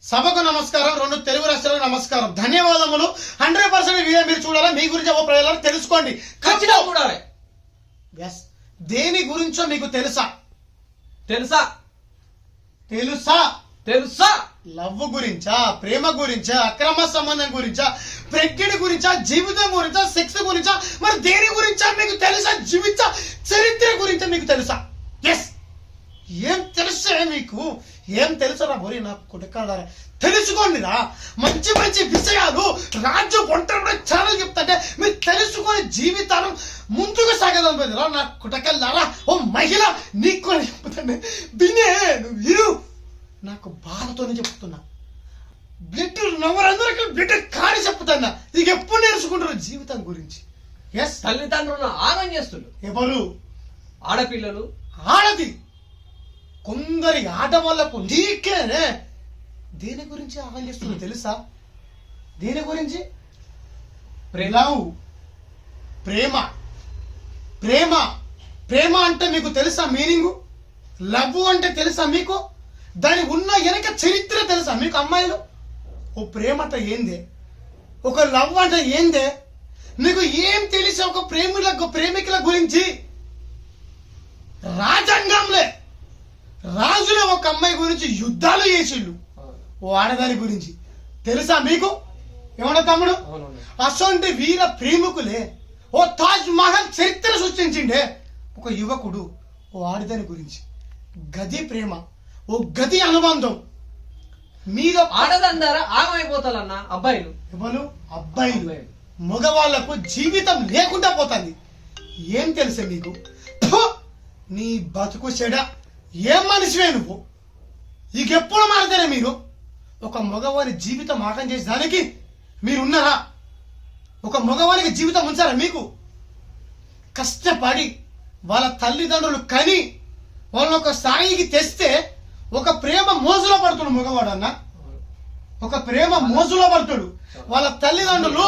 సభకు నమస్కారం. రెండు తెలుగు రాష్ట్రాలకు నమస్కారం. ధన్యవాదములు. 100% వీడియో మీరు చూడాలా. మీ గురించి ఒక ప్రజలను తెలుసుకోండి. ఖచ్చితంగా చూడాలి. దేని గురించో మీకు తెలుసా? తెలుసా తెలుసా తెలుసా లవ్ గురించా, ప్రేమ గురించా, అక్రమ సంబంధం గురించా, ప్రెగ్నెంట్ గురించా, జీవితం గురించా, సెక్స్ గురించా, మరి దేని గురించా మీకు తెలుసా? జీవిత చరిత్ర గురించా మీకు తెలుసా? ఎస్, ఏం తెలుసా మీకు? ఏం తెలుసరా బోరి నా కుడకాడారా? తెలుసుకోండిరా. మంచి మంచి విషయాలు రాజు ఒంటరి ఛానల్ చెప్తాంటే మీరు తెలుసుకొని జీవితాలు ముందుకు సాగదాం పోయిందిరా నా కుటకల్లారా. ఓ మహిళ నీకు చెప్తాను బిన్నే, నువ్వు విను. నాకు బాధతోనే చెప్తున్నా. బ్లడ్ నవ్వరందరికీ బ్లడ్ కాని చెప్తున్నా. ఇది ఎప్పుడు నేర్చుకుంటారు జీవితం గురించి? ఎస్, తల్లిదండ్రులను ఆగం చేస్తున్నారు. ఎవరు? ఆడపిల్లలు. ఆడది కొందరి ఆడవాళ్లకు నీకేనే. దేని గురించి ఆగం చేస్తున్నా తెలుసా? దేని గురించి? లవ్, ప్రేమ. ప్రేమ ప్రేమ అంటే మీకు తెలుసా మీనింగు? లవ్ అంటే తెలుసా మీకు? దాని ఉన్న వెనక చరిత్ర తెలుసా మీకు అమ్మాయిలు? ఓ ప్రేమ అంటే ఏందే? ఒక లవ్ అంటే ఏందే? మీకు ఏం తెలిసా ఒక ప్రేమికుల గురించి? రాజ్యాంగంలే రాజులే ఒక అమ్మాయి గురించి యుద్ధాలు చేసిండు. ఓ ఆడదాని గురించి తెలుసా మీకు? ఏమన్నా తమ్ముడు? అసొంటి వీర ప్రేమికులే ఓ తాజ్ మహల్ చరిత్ర సృష్టించిండే ఒక యువకుడు ఓ ఆడదాని గురించి. గది ప్రేమ, ఓ గది అనుబంధం మీద. ఆడదందారా ఆగమైపోతారన్న అబ్బాయిలు. ఎవరు? అబ్బాయిలు. మగవాళ్లకు జీవితం లేకుండా పోతుంది. ఏం తెలుసా మీకు? నీ బతుకు చెడ. ఏం మనిషివే నువ్వు? ఇకెప్పుడు మారుతారా మీరు? ఒక మగవారి జీవితం ఆగం చేసే దానికి మీరున్నారా? ఒక మగవారికి జీవితం ఉంచారా మీకు? కష్టపడి వాళ్ళ తల్లిదండ్రులు కని వాళ్ళని ఒక స్థాయికి తెస్తే ఒక ప్రేమ మోజులో పడుతుడు మగవాడు అన్న. ఒక ప్రేమ మోజులో పడుతుడు. వాళ్ళ తల్లిదండ్రులు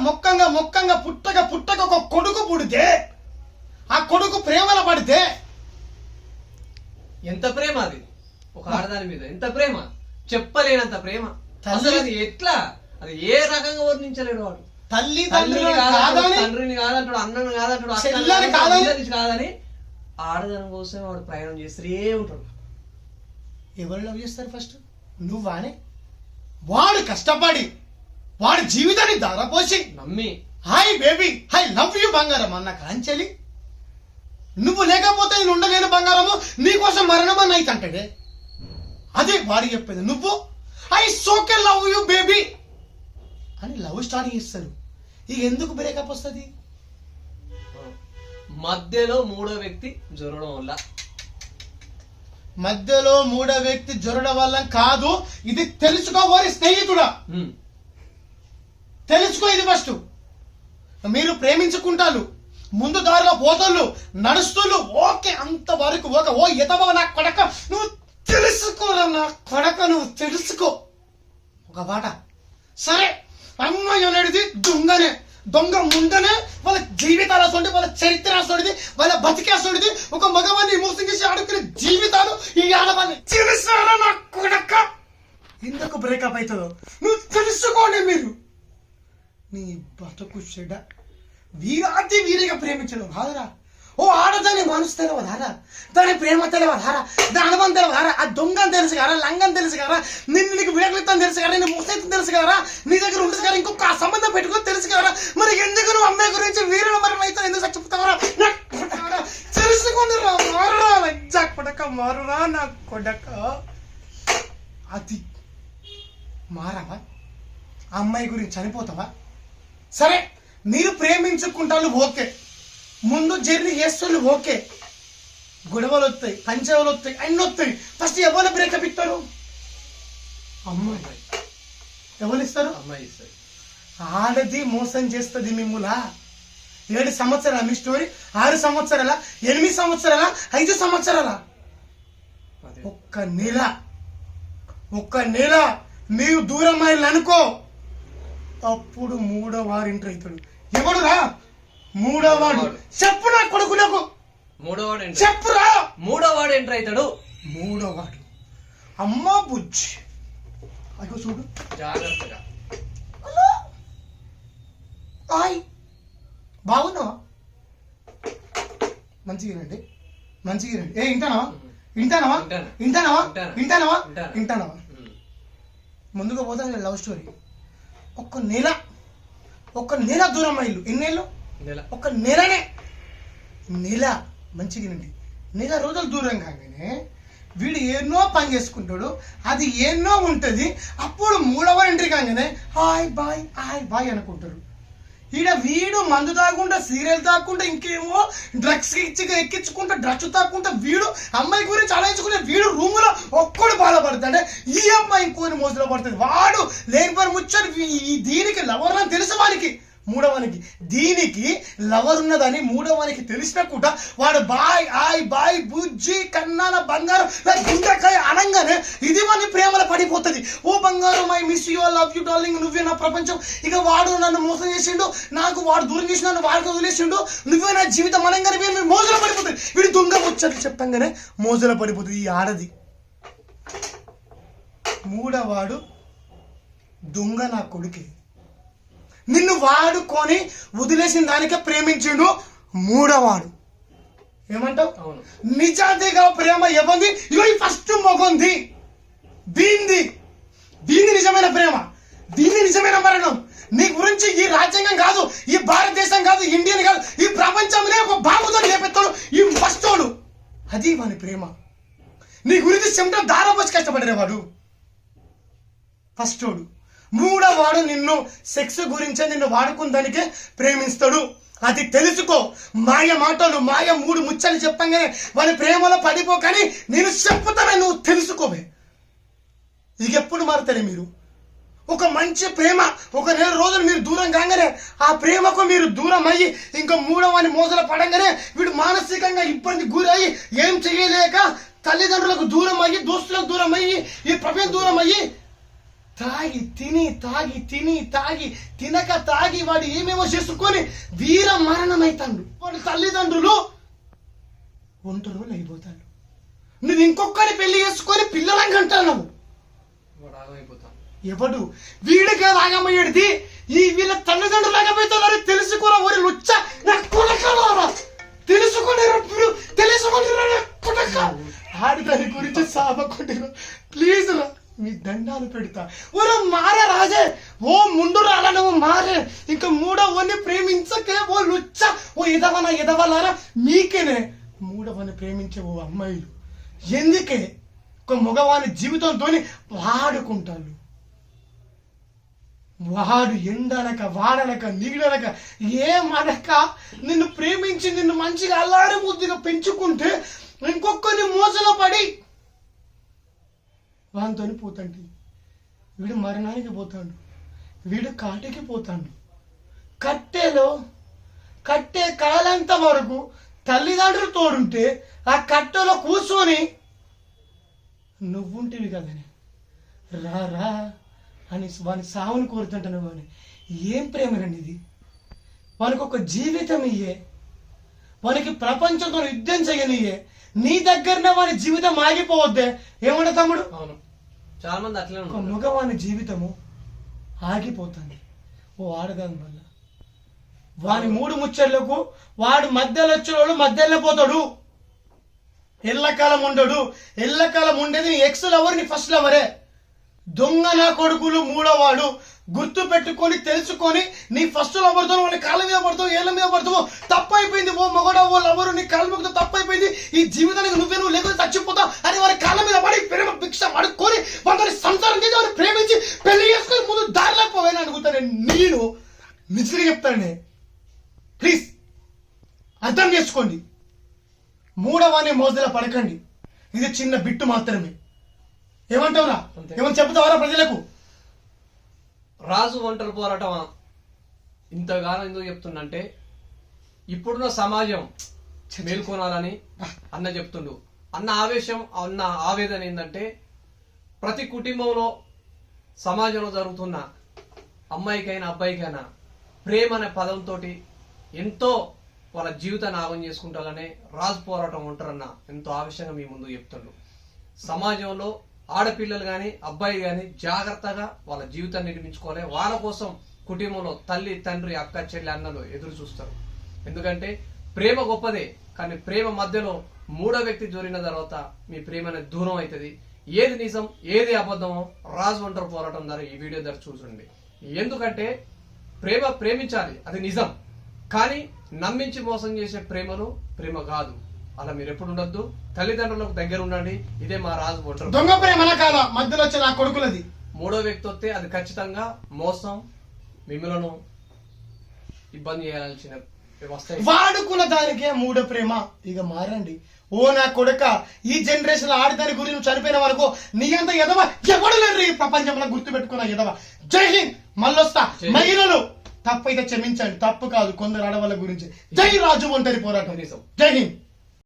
మొక్కంగా పుట్టక ఒక కొడుకు పుడితే ఆ కొడుకు ప్రేమలో పడితే ఎంత ప్రేమ అది ఒక ఆడదాని మీద, ఎంత ప్రేమ, చెప్పలేనంత ప్రేమ. అసలు అది ఎట్లా, అది ఏ రకంగా వర్ణించలేడు వాడు. తండ్రిని కాదంటాడు, అన్నను కాదంటాడు, కాదని ఆడదాని కోసం వాడు ప్రయాణం చేస్తూనే ఉంటాడు. ఎవరు లవ్ చేస్తారు ఫస్ట్? నువ్వానే. వాడు కష్టపడి వాడి జీవితాన్ని ధారపోసి నమ్మి hi baby, high love you బంగారం అన్న కాంచెలి. నువ్వు లేకపోతే నేను ఉండలేను బంగారము, నీకోసం మరణం అని అయితే అంటాడే. అదే వాడు చెప్పేది. నువ్వు ఐ సోకే లవ్ యూ బేబీ అని లవ్ స్టార్ట్ చేస్తారు. ఇక ఎందుకు బ్రేకప్ వస్తుంది? మధ్యలో మూడో వ్యక్తి జరగడం వల్ల. మధ్యలో మూడో వ్యక్తి జరగడం వల్ల కాదు. ఇది తెలుసుకోవాలి స్నేహితుడా. తెలుసుకో ఇది ఫస్ట్. మీరు ప్రేమించుకుంటారు, ముందు దారిలో పోతలు నడుస్తులు, ఓకే అంతవరకు ఓకే. ఓ ఎతబవ నా కొడక, నువ్వు తెలుసుకోరా నా కొడక, నువ్వు తెలుసుకో. ఒక మాట సరే, అమ్మాయి అనేది దొంగనే, దొంగ ముందనే వాళ్ళ జీవితాలు అసలు, వాళ్ళ చరిత్ర అసలు, వాళ్ళ బతికే అసలు. ఒక మగవాడిని మోసం చేసి ఆడుకునే జీవితాలు ఈ ఆడవాళ్ళని తెలుసారా నా కొడక? ఎందుకు బ్రేకప్ అవుతుందో నువ్వు తెలుసుకోండి. మీరు నీ బతుకు చెడ. వీరాతి వీరిగా ప్రేమించడం కాదురా. ఓ ఆడదాని మనసు తెలియదారా, దాని ప్రేమ తెలియదారా, దాని అనుభవం తెలియదారా, ఆ దొంగని తెలుసు కదా, లంగని తెలుసు కదా, నీకు విడగలుగుతాను తెలుసు కదా, నేను ముసైతం తెలుసు కదా, నీ దగ్గర ఉంటుంది కదా, ఇంకొక సంబంధం పెట్టుకొని తెలుసు కదా. మరి ఎందుకు నువ్వు అమ్మాయి గురించి వీరుల మరణం అయితే ఎందుకు చెప్తావరా? తెలుసుకొని రా, మారురా లజ్జా కొడక, మారురా నా కొడక. అది మారావా? అమ్మాయి గురించి చనిపోతావా? సరే, మీరు ప్రేమించుకుంటాను ఓకే, ముందు జర్నీ చేస్తాను ఓకే, గొడవలు వస్తాయి, పంచాలు వస్తాయి, అన్నీ వస్తాయి. ఫస్ట్ ఎవరు బ్రేకప్ ఇస్తారు? అమ్మాయి. ఎవరు ఇస్తారు? అమ్మాయి ఇస్తారు. ఆడది మోసం చేస్తుంది మిమ్ములా. 7 సంవత్సరాల మీ స్టోరీ, 6 సంవత్సరాల, 8 సంవత్సరాల, 5 సంవత్సరాల, ఒక్క నెల మీరు దూరం అయ్యాలి అనుకో, అప్పుడు 3వ వారు ఎంటర్ అవుతాడు. ఎవడురా 3వ వాడు? చెప్పు నా కొడుకులకు. 3వ వాడు చెప్పురా. 3వ వాడు ఎంటర్ అవుతాడు. 3వ వాడు అమ్మ బుజ్జి అయ్యో చూడు జాగ్రత్తగా. హాయ్ బాగున్నావా? మంచిగా రండి, మంచిగా రండి. ఏ వింటానవా? వింటానవా? వింటానవా? వింటానవా? వింటానవా? ముందుగా పోతా లవ్ స్టోరీ. ఒక నెల దూరం అయ్యి. ఎన్నేళ్ళు? ఒక నెలనే. నెల మంచిగా రండి. నెల రోజులు దూరం కాగానే వీడు ఎన్నో పని చేసుకుంటాడు, అది ఎన్నో ఉంటుంది. అప్పుడు 3వ ఎంట్రీ కాగానే హాయ్ బాయ్ అనుకుంటారు. ఈడ వీడు మందు తాకుండా, సీరియల్ తాకుండా, ఇంకేమో డ్రగ్స్ ఎక్కించుకుంటా, డ్రగ్స్ తాకుండా వీడు అమ్మాయి గురించి ఆలోచించుకుంటే వీడు రూములో ఒక్కడు బాధపడతాడే. ఈ అమ్మాయి ఇంకోని మోసలో పడుతుంది. వాడు లేని పని ముచ్చాడు. దీనికి లవర్ అని తెలుసు వానికి, 3వానికి. దీనికి లవర్ ఉన్నదని 3వానికి తెలిసినా కూడా వాడు బాయ్ బుజ్జి కన్నాన బంగారం గుండెకాయ అనగానే ఇది మన ప్రేమలో పడిపోతుంది. ఓ బంగారం, I miss you, love you darling, నువ్వే నా ప్రపంచం. ఇక వాడు నన్ను మోసం చేసిండు, నాకు వాడు దూరం చేసి నన్ను వాడికి వదిలేసిండు, నువ్వే నా జీవితం అనగానే వీడు మోజులో పడిపోతుంది. వీడు దొంగ వచ్చాడు చెప్పంగానే మోజులో పడిపోతుంది ఈ ఆడది. 3వాడు దొంగ నా కొడుకే. నిన్ను వాడుకొని వదిలేసిన దానికే ప్రేమించిండు 3వాడు. ఏమంటావు? నిజాతిగా ప్రేమ ఎవరిది? ఇవి ఫస్ట్ మొగంది. దీన్ని నిజమైన ప్రేమ, దీన్ని నిజమైన మరణం. నీ గురించి ఈ రాజ్యాంగం కాదు, ఈ భారతదేశం కాదు, ఇండియన్ కాదు, ఈ ప్రపంచంలో ఒక బాబుతో లేపెత్తాడు ఈ ఫస్టోడు. అది వాని ప్రేమ. నీ గురించి చెమట దారపోసి కష్టపడేవాడు ఫస్టోడు. 3వాడు నిన్ను సెక్స్ గురించే నిన్ను వాడుకుందానికే ప్రేమిస్తాడు. అది తెలుసుకో. మాయ మాటలు, మాయ 3 ముచ్చలు చెప్పంగానే వాని ప్రేమలో పడిపోకని నేను చెప్పుతానే, నువ్వు తెలుసుకోవే. ఇక ఎప్పుడు మారుతారే మీరు? ఒక మంచి ప్రేమ, ఒక నెల రోజులు మీరు దూరం కాగానే ఆ ప్రేమకు మీరు దూరం అయ్యి ఇంకా 3వాని మోసలు పడంగానే వీడు మానసికంగా ఇబ్బంది గురయ్యి ఏం చేయలేక తల్లిదండ్రులకు దూరం అయ్యి, దోస్తులకు దూరం అయ్యి, ఈ ప్రపంచం దూరం అయ్యి తాగి తినక వాడు ఏమేమో చేసుకొని వీర మరణమైతాడు. వాడు తల్లిదండ్రులు ఒంటరులు అయిపోతాడు. నువ్వు ఇంకొకరి పెళ్లి చేసుకొని పిల్లలని అంటాను. ఎవడు వీడిగా రాగమయ్యేది? ఈ వీళ్ళ తల్లిదండ్రులు రాగపోతున్నారు. తెలుసుకోరా ఒరి లుచ్చ నా కొడకలారా, తెలుసుకొని ఆడదాని గురించి సాబకుంటారు. ప్లీజ్ రా, మీ దండాలు పెడతా. ఓ మారే రాజే, ఓ ముందు రాలా నువ్వు మారే. ఇంకా 3వని ప్రేమించకే ఓ లుచ్చ, ఓ ఎదవలారా మీకేనే. 3వని ప్రేమించే ఓ అమ్మాయిలు ఎందుకే ఒక మగవాని జీవితంతో వాడుకుంటాను. వాడు ఎండనక వాడనక నీడనక ఏమనక నిన్ను ప్రేమించి నిన్ను మంచిగా అల్లారి ముద్దుగా పెంచుకుంటే ఇంకొకరిని మోసలో పడి వానితో పోతాండి. వీడు మరణానికి పోతాడు, వీడు కాటికి పోతాడు. కట్టే కాలంత వరకు తల్లిదండ్రులు తోడుంటే ఆ కట్టెలో కూర్చొని నువ్వుంటివి కదని రా అని వాని సావుని కోరుతుంటాను. వాని ఏం ప్రేమ రండి ఇది? వానికి ఒక జీవితం ఇయ్యే, వానికి ప్రపంచంతో యుద్ధం చేయనియ్యే. నీ దగ్గరనే వాని జీవితం ఆగిపోవద్దే. ఏమంట తమ్ముడు? అవును, చాలా మంది అట్లే ఒక మగవాని జీవితము ఆగిపోతుంది ఓ ఆడదాని వల్ల. వాని 3 ముచ్చర్లకు వాడు మధ్యలో వచ్చినోడు మధ్యలో పోతాడు. ఎల్లకాలం ఉండడు. ఎల్లకాలం ఉండేది నీ ఎక్స్ లవర్, నీ ఫస్ట్ లవరే. దొంగ నా కొడుకులు 3వాడు. గుర్తు పెట్టుకొని తెలుసుకొని నీ ఫస్ట్ లవర్తో వాళ్ళ కాళ్ళ మీద పడతావు, ఏళ్ళ మీద పడతావు. తప్పైపోయింది ఓ మొగడ, ఓ లవరు నీ కాళ్ళ మీద తప్పైపోయింది. ఈ జీవితానికి నువ్వు లేకపోతే చచ్చిపోతావు అని వారి కాళ్ళ మీద పడి ప్రేమ భిక్ష అడుక్కొని వాళ్ళని సంసారం చేసి వారిని ప్రేమించి పెళ్లి చేసుకొని ముందు దారిలోకి పోవాలని అనుకుంటాను. నేను నిజంగా చెప్తానే, ప్లీజ్ అర్థం చేసుకోండి. 3వాని మోజులో పడకండి. ఇది చిన్న బిట్టు మాత్రమే. ఏమంటావురా? ఏమని చెప్తావరా ప్రజలకు? రాజు ఒంటరి పోరాటం ఇంతగానో ఎందుకు చెప్తుండంటే ఇప్పుడున్న సమాజం మేల్కొనాలని అన్న చెప్తుండు. అన్న ఆవేశం, అన్న ఆవేదన ఏంటంటే ప్రతి కుటుంబంలో సమాజంలో జరుగుతున్న అమ్మాయికైనా అబ్బాయికైనా ప్రేమ అనే పదంతో ఎంతో వాళ్ళ జీవితాన్ని ఆగం చేసుకుంటారనే రాజు పోరాటం ఉంటారన్న ఎంతో ఆవేశంగా మీ ముందు చెప్తుండు. సమాజంలో ఆడపిల్లలు కానీ అబ్బాయి కానీ జాగ్రత్తగా వాళ్ళ జీవితాన్ని నిర్మించుకోవాలి. వాళ్ళ కోసం కుటుంబంలో తల్లి తండ్రి అక్క చెల్లి అన్నలు ఎదురు చూస్తారు. ఎందుకంటే ప్రేమ గొప్పదే, కానీ ప్రేమ మధ్యలో మూడో వ్యక్తి జోరిన తర్వాత మీ ప్రేమ అనేది దూరం అవుతుంది. ఏది నిజం ఏది అబద్ధమో రాజు ఒంటరి పోరాటం ద్వారా ఈ వీడియో ద్వారా చూడండి. ఎందుకంటే ప్రేమించాలి, అది నిజం. కానీ నమ్మించి మోసం చేసే ప్రేమను ప్రేమ కాదు. అలా మీరు ఎప్పుడు ఉండొద్దు. తల్లిదండ్రులకు దగ్గర ఉండండి. ఇదే మా రాజు ఒంటరి. దొంగ ప్రేమ కాదా మధ్యలో వచ్చే నా కొడుకులది. మూడో వ్యక్తి వస్తే అది ఖచ్చితంగా మోసం, మిమ్మలను ఇబ్బంది చేయాల్సిన వ్యవస్థ. వాడుకున్న దానికే మూడో ప్రేమ. ఇక మారండి. ఓ నా కొడుక, ఈ జనరేషన్ ఆడదాని గురించి చనిపోయిన వరకు నీ అంత ఎదవ ఎవడు లేరు ఈ ప్రపంచంలో. గుర్తు పెట్టుకున్న ఎదవ. జై హింద్. మళ్ళొస్తా. మహిళలు తప్పైతే క్షమించండి, తప్పు కాదు కొందరు ఆడవాళ్ళ గురించి. జై రాజు ఒంటరి పోరాటం. జై హింద్.